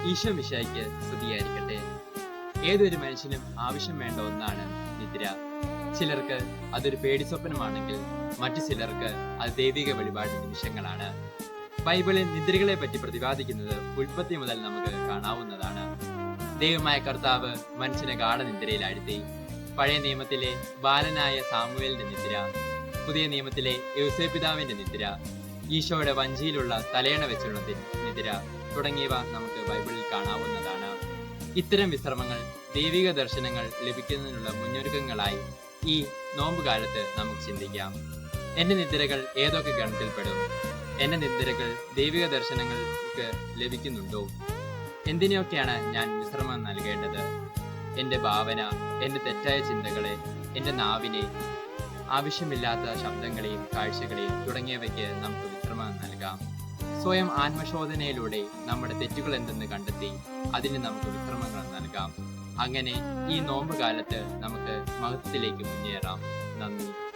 ഈശോ മിശിഹായ്ക്ക് സ്തുതിയായിരിക്കട്ടെ. ഏതൊരു മനുഷ്യനും ആവശ്യം വേണ്ട ഒന്നാണ് നിദ്ര. ചിലർക്ക് അതൊരു പേടിസ്വപ്നമാണെങ്കിൽ മറ്റു ചിലർക്ക് അത് ദൈവിക വെളിപാട് നിമിഷങ്ങളാണ്. ബൈബിളിൽ നിദ്രകളെ പറ്റി പ്രതിപാദിക്കുന്നത് ഉൽപ്പത്തി മുതൽ നമുക്ക് കാണാവുന്നതാണ്. ദൈവമായ കർത്താവ് മനുഷ്യനെ ഗാഢനിദ്രയിലാഴ്ത്തി. പഴയ നിയമത്തിലെ ബാലനായ സാമുവേലിന്റെ നിദ്ര, പുതിയ നിയമത്തിലെ യോസേപ്പിതാവിന്റെ നിദ്ര, ഈശോയുടെ വഞ്ചിയിലുള്ള തലയണ വെച്ചുള്ള നിദ്ര തുടങ്ങിയവ നമുക്ക് ബൈബിളിൽ കാണാവുന്നതാണ്. ഇത്തരം വിശ്രമങ്ങൾ ദൈവിക ദർശനങ്ങൾ ലഭിക്കുന്നതിനുള്ള മുന്നൊരുക്കങ്ങളായി ഈ നോമ്പുകാലത്ത് നമുക്ക് ചിന്തിക്കാം. എന്റെ നിദ്രകൾ ഏതൊക്കെ ഗണത്തിൽപ്പെടും? എന്റെ നിദ്രകൾ ദൈവിക ദർശനങ്ങൾക്ക് ലഭിക്കുന്നുണ്ടോ? എന്തിനൊക്കെയാണ് ഞാൻ വിശ്രമം നൽകേണ്ടത്? എന്റെ ഭാവന, എന്റെ തെറ്റായ ചിന്തകളെ, എന്റെ നാവിനെ, ആവശ്യമില്ലാത്ത ശബ്ദങ്ങളെയും കാഴ്ചകളെയും തുടങ്ങിയവയ്ക്ക് നമുക്ക് വിശ്രമം നൽകാം. സ്വയം ആത്മശോധനയിലൂടെ നമ്മുടെ തെറ്റുകൾ എന്തെന്ന് കണ്ടെത്തി അതിന് നമുക്ക് വിശ്രമങ്ങൾ നൽകാം. അങ്ങനെ ഈ നോമ്പുകാലത്ത് നമുക്ക് മഹത്വത്തിലേക്ക് മുന്നേറാം. നന്ദി.